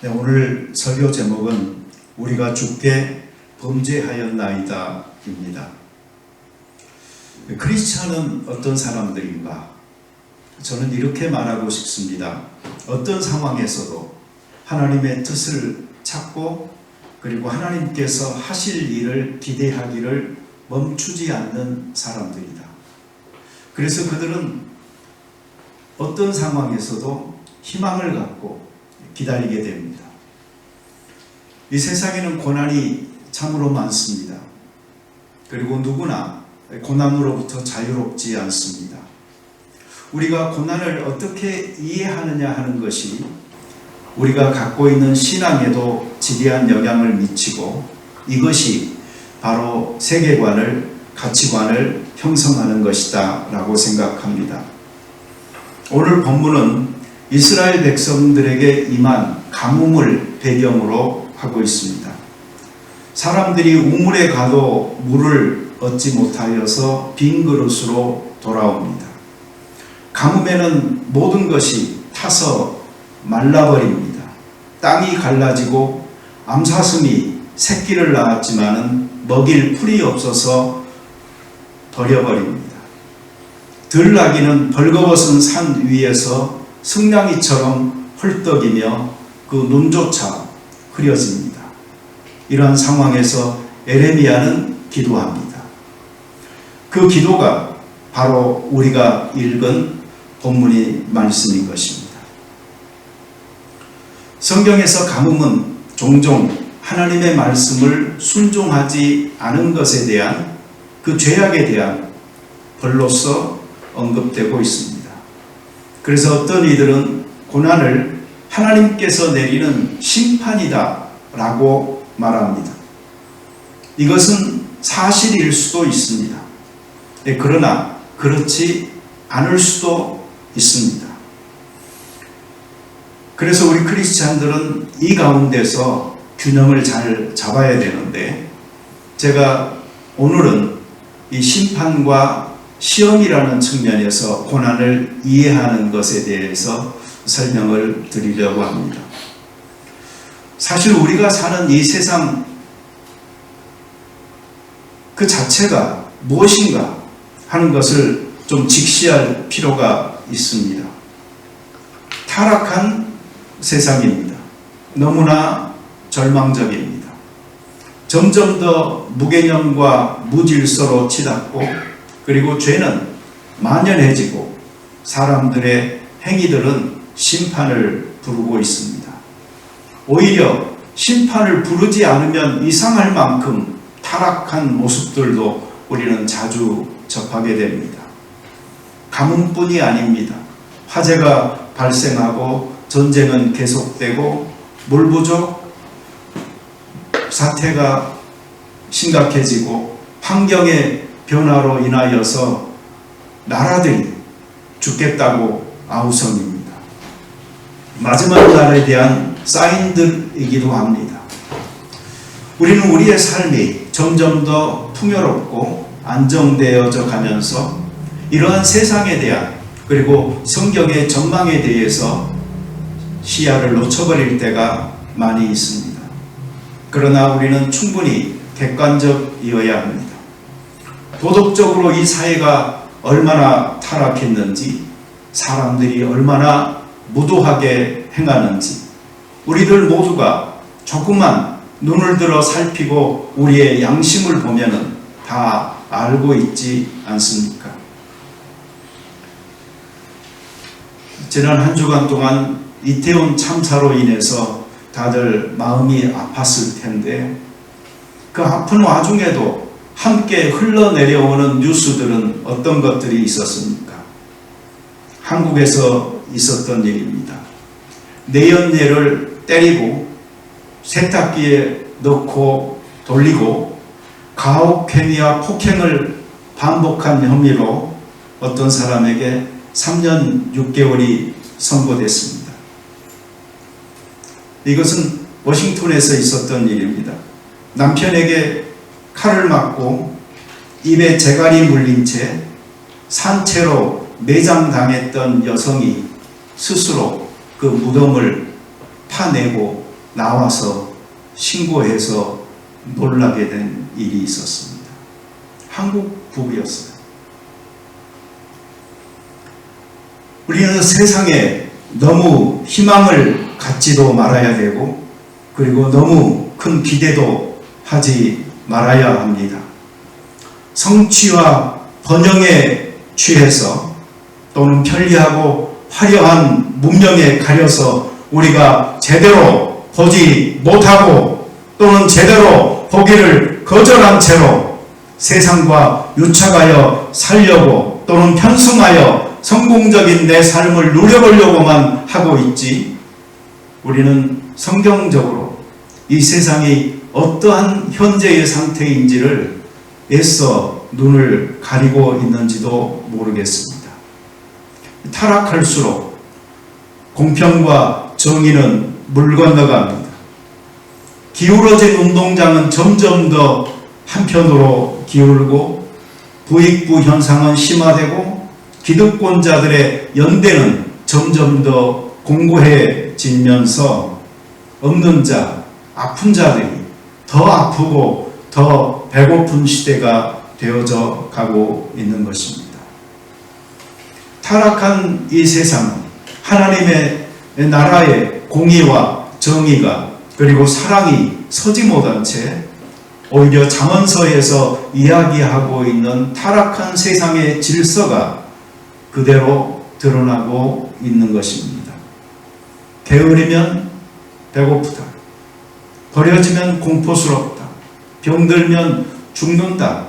네, 오늘 설교 제목은 우리가 주께 범죄하였나이다 입니다. 크리스찬은 어떤 사람들인가? 저는 이렇게 말하고 싶습니다. 어떤 상황에서도 하나님의 뜻을 찾고 그리고 하나님께서 하실 일을 기대하기를 멈추지 않는 사람들이다. 그래서 그들은 어떤 상황에서도 희망을 갖고 기다리게 됩니다. 이 세상에는 고난이 참으로 많습니다. 그리고 누구나 고난으로부터 자유롭지 않습니다. 우리가 고난을 어떻게 이해하느냐 하는 것이 우리가 갖고 있는 신앙에도 지대한 영향을 미치고 이것이 바로 세계관을, 가치관을 형성하는 것이다 라고 생각합니다. 오늘 본문은 이스라엘 백성들에게 임한 가뭄을 배경으로 하고 있습니다. 사람들이 우물에 가도 물을 얻지 못하여서 빈 그릇으로 돌아옵니다. 가뭄에는 모든 것이 타서 말라버립니다. 땅이 갈라지고 암사슴이 새끼를 낳았지만은 먹일 풀이 없어서 버려버립니다. 들나귀는 벌거벗은 산 위에서 승냥이처럼 헐떡이며 그 눈조차 흐려집니다. 이러한 상황에서 에레미야는 기도합니다. 그 기도가 바로 우리가 읽은 본문의 말씀인 것입니다. 성경에서 가뭄은 종종 하나님의 말씀을 순종하지 않은 것에 대한 그 죄악에 대한 벌로서 언급되고 있습니다. 그래서 어떤 이들은 고난을 하나님께서 내리는 심판이다 라고 말합니다. 이것은 사실일 수도 있습니다. 그러나 그렇지 않을 수도 있습니다. 그래서 우리 크리스찬들은 이 가운데서 균형을 잘 잡아야 되는데 제가 오늘은 이 심판과 시험이라는 측면에서 고난을 이해하는 것에 대해서 설명을 드리려고 합니다. 사실 우리가 사는 이 세상 그 자체가 무엇인가 하는 것을 좀 직시할 필요가 있습니다. 타락한 세상입니다. 너무나 절망적입니다. 점점 더 무개념과 무질서로 치닫고 그리고 죄는 만연해지고 사람들의 행위들은 심판을 부르고 있습니다. 오히려 심판을 부르지 않으면 이상할 만큼 타락한 모습들도 우리는 자주 접하게 됩니다. 가뭄뿐이 아닙니다. 화재가 발생하고 전쟁은 계속되고 물 부족 사태가 심각해지고 환경의 변화로 인하여서 나라들이 죽겠다고 아우성입니다. 마지막 날에 대한 사인들이기도 합니다. 우리는 우리의 삶이 점점 더 풍요롭고 안정되어져 가면서 이러한 세상에 대한 그리고 성경의 전망에 대해서 시야를 놓쳐버릴 때가 많이 있습니다. 그러나 우리는 충분히 객관적이어야 합니다. 도덕적으로 이 사회가 얼마나 타락했는지, 사람들이 얼마나 무도하게 행하는지, 우리들 모두가 조금만 눈을 들어 살피고 우리의 양심을 보면은 다 알고 있지 않습니까? 지난 한 주간 동안 이태원 참사로 인해서 다들 마음이 아팠을 텐데 그 아픈 와중에도 함께 흘러내려오는 뉴스들은 어떤 것들이 있었습니까? 한국에서 있었던 일입니다. 내연녀를 때리고 세탁기에 넣고 돌리고 가혹행위와 폭행을 반복한 혐의로 어떤 사람에게 3년 6개월이 선고됐습니다. 이것은 워싱턴에서 있었던 일입니다. 남편에게 칼을 맞고 입에 재갈이 물린 채 산채로 매장당했던 여성이 스스로 그 무덤을 파내고 나와서 신고해서 놀라게 된 일이 있었습니다. 한국 부부였어요. 우리는 세상에 너무 희망을 갖지도 말아야 되고, 그리고 너무 큰 기대도 하지 말아야 합니다. 성취와 번영에 취해서 또는 편리하고 화려한 문명에 가려서 우리가 제대로 보지 못하고 또는 제대로 보기를 거절한 채로 세상과 유착하여 살려고 또는 편승하여 성공적인 내 삶을 누려보려고만 하고 있지, 우리는 성경적으로 이 세상이 어떠한 현재의 상태인지를 애써 눈을 가리고 있는지도 모르겠습니다. 타락할수록 공평과 정의는 물 건너갑니다. 기울어진 운동장은 점점 더 한편으로 기울고, 부익부 현상은 심화되고, 기득권자들의 연대는 점점 더 공고해지면서 없는 자, 아픈 자들이 더 아프고 더 배고픈 시대가 되어져 가고 있는 것입니다. 타락한 이 세상은 하나님의 나라의 공의와 정의가 그리고 사랑이 서지 못한 채 오히려 잠언서에서 이야기하고 있는 타락한 세상의 질서가 그대로 드러나고 있는 것입니다. 게으르면 배고프다. 버려지면 공포스럽다. 병들면 죽는다.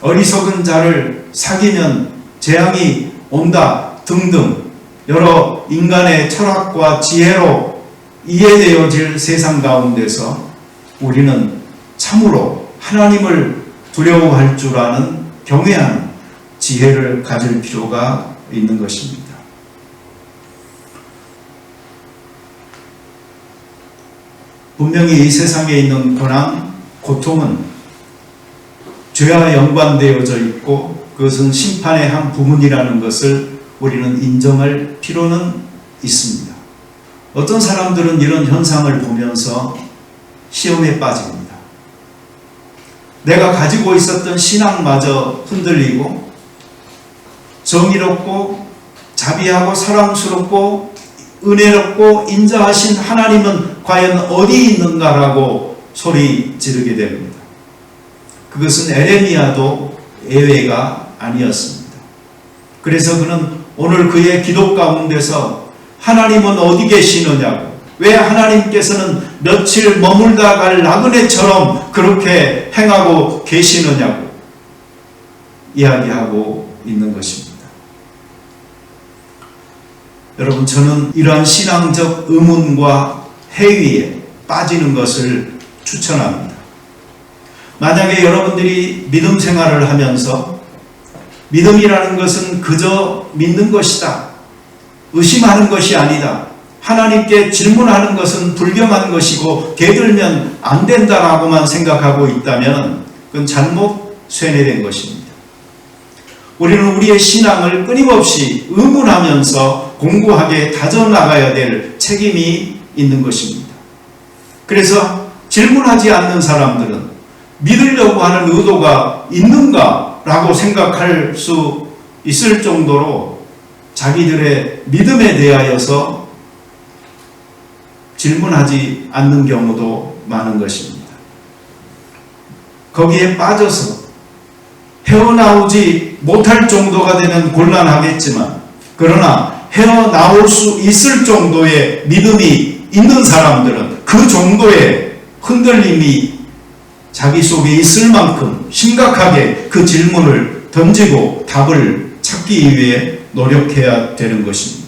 어리석은 자를 사귀면 재앙이 온다. 등등 여러 인간의 철학과 지혜로 이해되어질 세상 가운데서 우리는 참으로 하나님을 두려워할 줄 아는 경외하는 지혜를 가질 필요가 있는 것입니다. 분명히 이 세상에 있는 고난, 고통은 죄와 연관되어져 있고 그것은 심판의 한 부분이라는 것을 우리는 인정할 필요는 있습니다. 어떤 사람들은 이런 현상을 보면서 시험에 빠집니다. 내가 가지고 있었던 신앙마저 흔들리고 정의롭고 자비하고 사랑스럽고 은혜롭고 인자하신 하나님은 과연 어디 있는가라고 소리 지르게 됩니다. 그것은 에레미야도 예외가 아니었습니다. 그래서 그는 오늘 그의 기도 가운데서 하나님은 어디 계시느냐고, 왜 하나님께서는 며칠 머물다 갈 나그네처럼 그렇게 행하고 계시느냐고 이야기하고 있는 것입니다. 여러분, 저는 이러한 신앙적 의문과 해위에 빠지는 것을 추천합니다. 만약에 여러분들이 믿음 생활을 하면서 믿음이라는 것은 그저 믿는 것이다, 의심하는 것이 아니다, 하나님께 질문하는 것은 불경한 것이고 개들면 안 된다라고만 생각하고 있다면 그건 잘못 쇠뇌된 것입니다. 우리는 우리의 신앙을 끊임없이 의문하면서 공고하게 다져나가야 될 책임이 있는 것입니다. 그래서 질문하지 않는 사람들은 믿으려고 하는 의도가 있는가라고 생각할 수 있을 정도로 자기들의 믿음에 대하여서 질문하지 않는 경우도 많은 것입니다. 거기에 빠져서 헤어나오지 못할 정도가 되면 곤란하겠지만, 그러나 헤어나올 수 있을 정도의 믿음이 있는 사람들은 그 정도의 흔들림이 자기 속에 있을 만큼 심각하게 그 질문을 던지고 답을 찾기 위해 노력해야 되는 것입니다.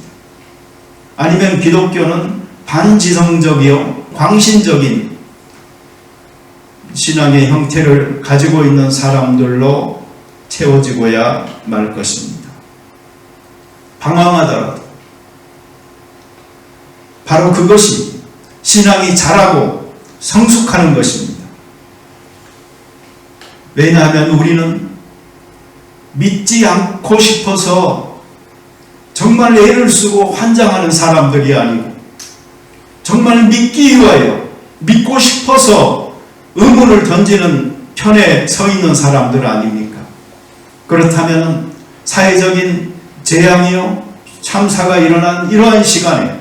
아니면 기독교는 반지성적이요 광신적인 신앙의 형태를 가지고 있는 사람들로 채워지고야 말 것입니다. 방황하더라도 바로 그것이 신앙이 자라고 성숙하는 것입니다. 왜냐하면 우리는 믿지 않고 싶어서 정말 애를 쓰고 환장하는 사람들이 아니고, 정말 믿기 위하여, 믿고 싶어서 의문을 던지는 편에 서 있는 사람들 아닙니까? 그렇다면 사회적인 재앙이요, 참사가 일어난 이러한 시간에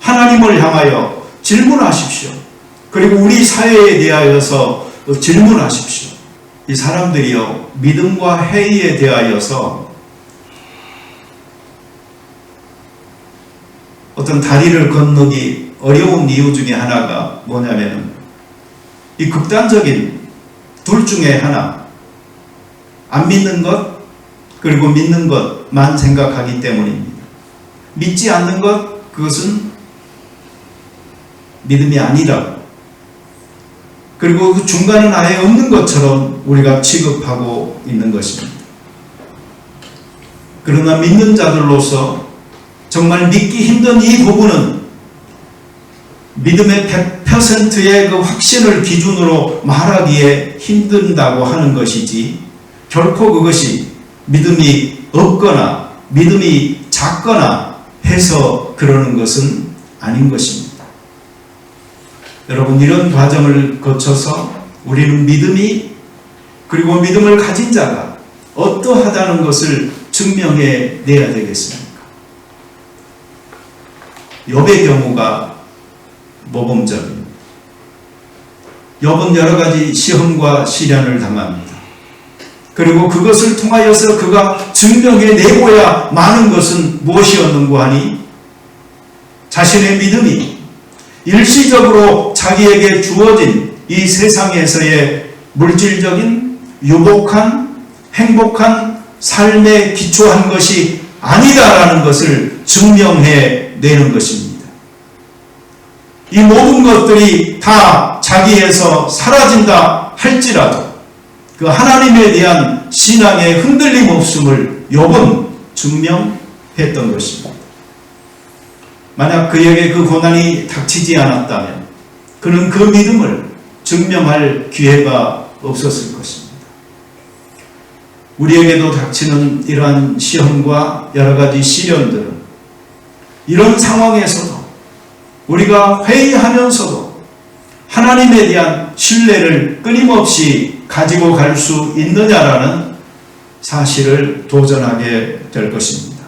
하나님을 향하여 질문하십시오. 그리고 우리 사회에 대하여서 질문하십시오. 이 사람들이요, 믿음과 회의에 대하여서 어떤 다리를 건너기 어려운 이유 중에 하나가 뭐냐면 이 극단적인 둘 중에 하나, 안 믿는 것 그리고 믿는 것만 생각하기 때문입니다. 믿지 않는 것, 그것은 믿음이 아니라, 그리고 그 중간은 아예 없는 것처럼 우리가 취급하고 있는 것입니다. 그러나 믿는 자들로서 정말 믿기 힘든 이 부분은 믿음의 100%의 그 확신을 기준으로 말하기에 힘든다고 하는 것이지, 결코 그것이 믿음이 없거나 믿음이 작거나 해서 그러는 것은 아닌 것입니다. 여러분, 이런 과정을 거쳐서 우리는 믿음이, 그리고 믿음을 가진 자가 어떠하다는 것을 증명해 내야 되겠습니까? 욥의 경우가 모범적입니다. 욥은 여러 가지 시험과 시련을 당합니다. 그리고 그것을 통하여서 그가 증명해 내고야 마는 것은 무엇이었는고 하니, 자신의 믿음이 일시적으로 자기에게 주어진 이 세상에서의 물질적인 유복한 행복한 삶에 기초한 것이 아니다라는 것을 증명해 내는 것입니다. 이 모든 것들이 다 자기에서 사라진다 할지라도 그 하나님에 대한 신앙의 흔들림 없음을 욥은 증명했던 것입니다. 만약 그에게 그 고난이 닥치지 않았다면 그는 그 믿음을 증명할 기회가 없었을 것입니다. 우리에게도 닥치는 이러한 시험과 여러 가지 시련들은 이런 상황에서도 우리가 회의하면서도 하나님에 대한 신뢰를 끊임없이 가지고 갈 수 있느냐라는 사실을 도전하게 될 것입니다.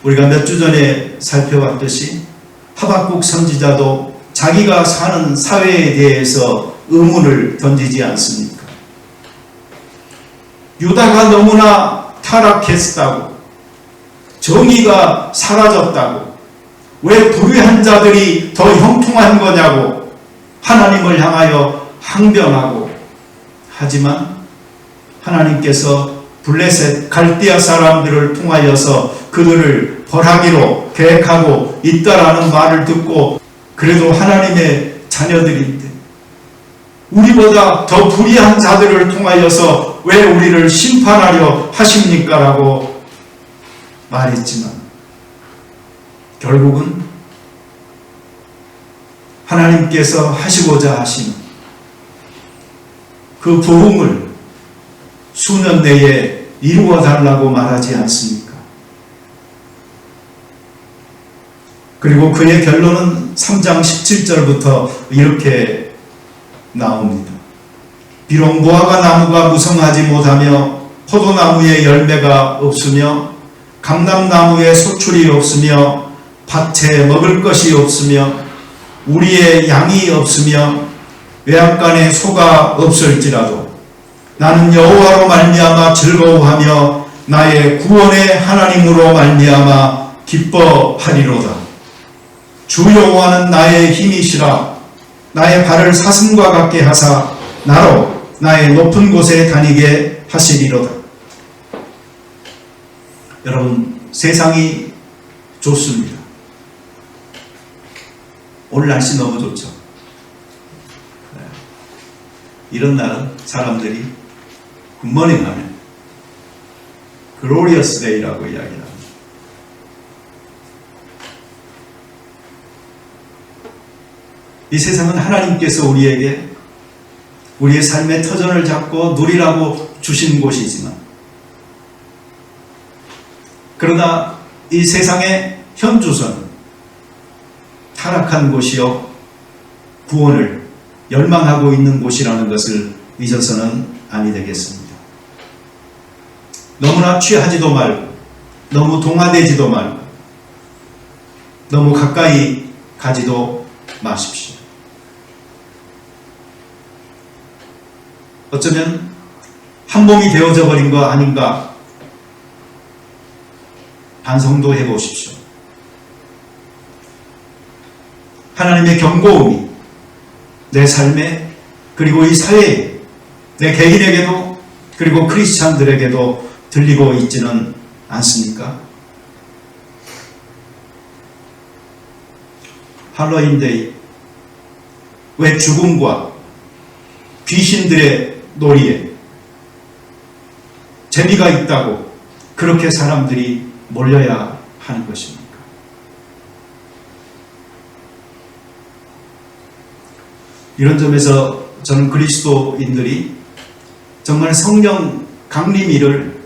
우리가 몇 주 전에 살펴봤듯이 하박국 선지자도 자기가 사는 사회에 대해서 의문을 던지지 않습니까? 유다가 너무나 타락했다고, 정의가 사라졌다고, 왜 불의한 자들이 더 형통한 거냐고 하나님을 향하여 항변하고, 하지만 하나님께서 블레셋 갈대아 사람들을 통하여서 그들을 벌하기로 계획하고 있다라는 말을 듣고, 그래도 하나님의 자녀들인데 우리보다 더 불의한 자들을 통하여서 왜 우리를 심판하려 하십니까? 라고 말했지만 결국은 하나님께서 하시고자 하시는 그 부흥을 수년 내에 이루어 달라고 말하지 않습니까? 그리고 그의 결론은 3장 17절부터 이렇게 나옵니다. 비록 무화과 나무가 무성하지 못하며 포도나무에 열매가 없으며 감람나무에 소출이 없으며 밭에 먹을 것이 없으며 우리의 양이 없으며 외양간에 소가 없을지라도 나는 여호와로 말미암아 즐거워하며 나의 구원의 하나님으로 말미암아 기뻐하리로다. 주 여호와는 나의 힘이시라. 나의 발을 사슴과 같게 하사 나로 나의 높은 곳에 다니게 하시리로다. 여러분, 세상이 좋습니다. 오늘 날씨 너무 좋죠. 이런 날은 사람들이 굿모닝 하면 글로리어스 데이라고 이야기합니다. 이 세상은 하나님께서 우리에게 우리의 삶의 터전을 잡고 누리라고 주신 곳이지만, 그러나 이 세상의 현주소는 타락한 곳이요 구원을 열망하고 있는 곳이라는 것을 잊어서는 아니 되겠습니다. 너무나 취하지도 말고 너무 동화되지도 말고 너무 가까이 가지도 마십시오. 어쩌면 한 몸이 되어져 버린 거 아닌가 반성도 해보십시오. 하나님의 경고음이 내 삶에 그리고 이 사회에 내 개인에게도 그리고 크리스찬들에게도 들리고 있지는 않습니까? 할로윈데이 왜 죽음과 귀신들의 놀이에 재미가 있다고 그렇게 사람들이 몰려야 하는 것입니까? 이런 점에서 저는 그리스도인들이 정말 성령 강림일을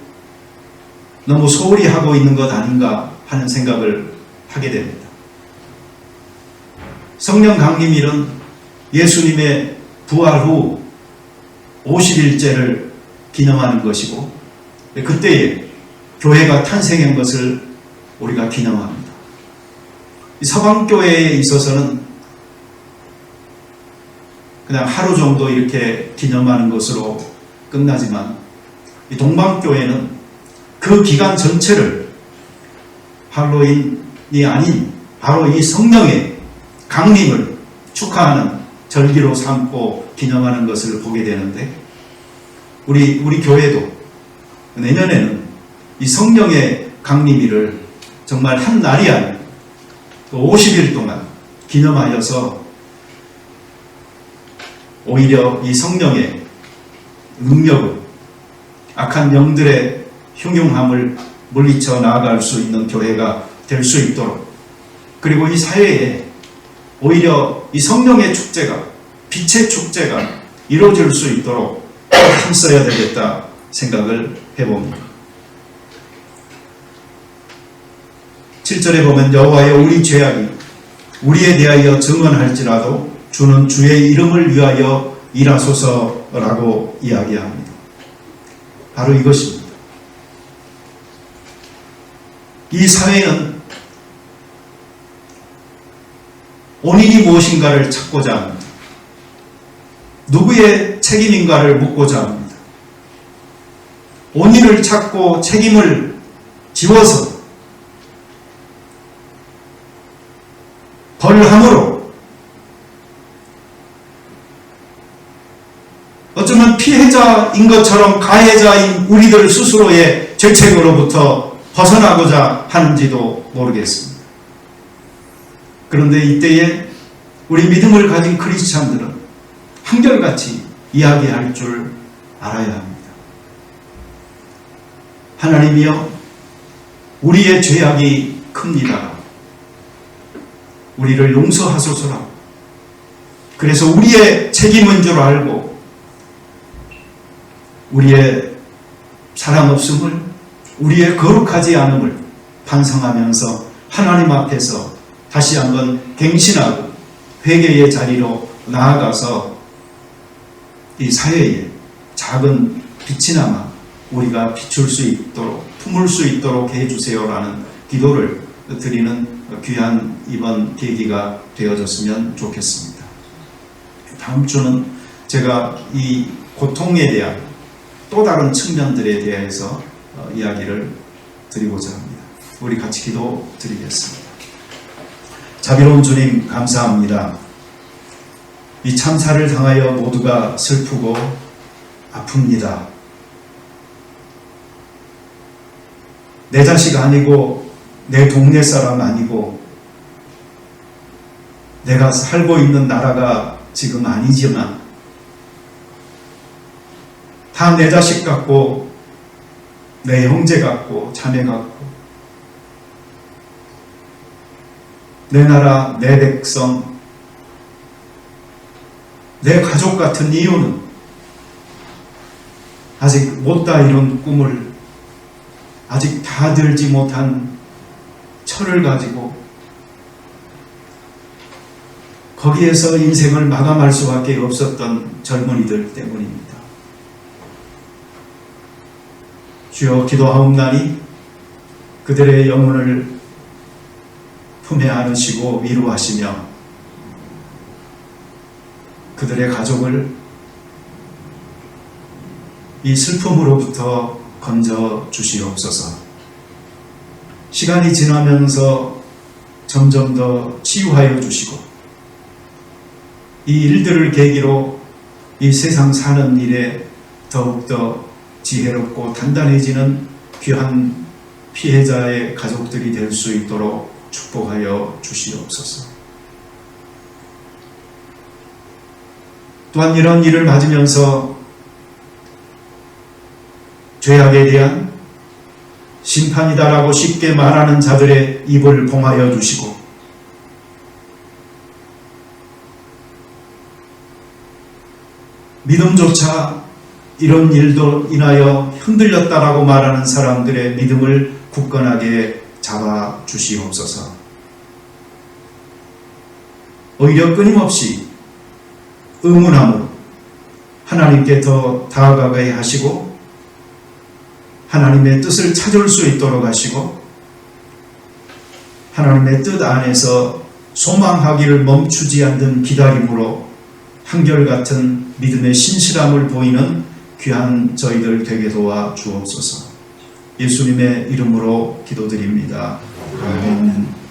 너무 소홀히 하고 있는 것 아닌가 하는 생각을 하게 됩니다. 성령 강림일은 예수님의 부활 후 50일째를 기념하는 것이고 그때에 교회가 탄생한 것을 우리가 기념합니다. 서방교회에 있어서는 그냥 하루 정도 이렇게 기념하는 것으로 끝나지만 이 동방교회는 그 기간 전체를 할로윈이 아닌 바로 이 성령의 강림을 축하하는 절기로 삼고 기념하는 것을 보게 되는데 우리 교회도 내년에는 이 성령의 강림일을 정말 한 날이 아니고 50일 동안 기념하여서 오히려 이 성령의 능력을 악한 영들의 흉흉함을 물리쳐 나아갈 수 있는 교회가 될 수 있도록 그리고 이 사회에 오히려 이 성령의 축제가 빛의 축제가 이루어질 수 있도록 힘써야 되겠다 생각을 해봅니다. 7절에 보면 여호와여 우리 죄악이 우리에 대하여 증언할지라도 주는 주의 이름을 위하여 일하소서라고 이야기합니다. 바로 이것입니다. 이 사회는 원인이 무엇인가를 찾고자 합니다. 누구의 책임인가를 묻고자 합니다. 원인을 찾고 책임을 지워서 벌함으로 어쩌면 피해자인 것처럼 가해자인 우리들 스스로의 죄책으로부터 벗어나고자 하는지도 모르겠습니다. 그런데 이때에 우리 믿음을 가진 크리스찬들은 한결같이 이야기할 줄 알아야 합니다. 하나님이여 우리의 죄악이 큽니다. 우리를 용서하소서라. 그래서 우리의 책임인 줄 알고 우리의 사랑 없음을 우리의 거룩하지 않음을 반성하면서 하나님 앞에서 다시 한번 갱신하고 회개의 자리로 나아가서 이 사회에 작은 빛이나마 우리가 비출 수 있도록 품을 수 있도록 해주세요라는 기도를 드리는 귀한 이번 계기가 되어졌으면 좋겠습니다. 다음 주는 제가 이 고통에 대한 또 다른 측면들에 대해서 이야기를 드리고자 합니다. 우리 같이 기도 드리겠습니다. 자비로운 주님 감사합니다. 이 참사를 당하여 모두가 슬프고 아픕니다. 내 자식 아니고 내 동네 사람 아니고 내가 살고 있는 나라가 지금 아니지만 다 내 자식 같고 내 형제 같고 자매 같고 내 나라 내 백성 내 가족 같은 이유는 아직 못다 이룬 꿈을 아직 다 들지 못한 철을 가지고 거기에서 인생을 마감할 수밖에 없었던 젊은이들 때문입니다. 주여, 기도하옵나니 그들의 영혼을 품에 안으시고 위로하시며 그들의 가족을 이 슬픔으로부터 건져 주시옵소서. 시간이 지나면서 점점 더 치유하여 주시고 이 일들을 계기로 이 세상 사는 일에 더욱더 지혜롭고 단단해지는 귀한 피해자의 가족들이 될 수 있도록 축복하여 주시옵소서. 또한 이런 일을 맞으면서 죄악에 대한 심판이다라고 쉽게 말하는 자들의 입을 봉하여 주시고 믿음조차 이런 일도 인하여 흔들렸다라고 말하는 사람들의 믿음을 굳건하게 잡아 주시옵소서. 오히려 끊임없이 의문함으로 하나님께 더 다가가게 하시고 하나님의 뜻을 찾을 수 있도록 하시고 하나님의 뜻 안에서 소망하기를 멈추지 않는 기다림으로 한결같은 믿음의 신실함을 보이는 귀한 저희들 되게 도와 주옵소서. 예수님의 이름으로 기도드립니다. 아멘.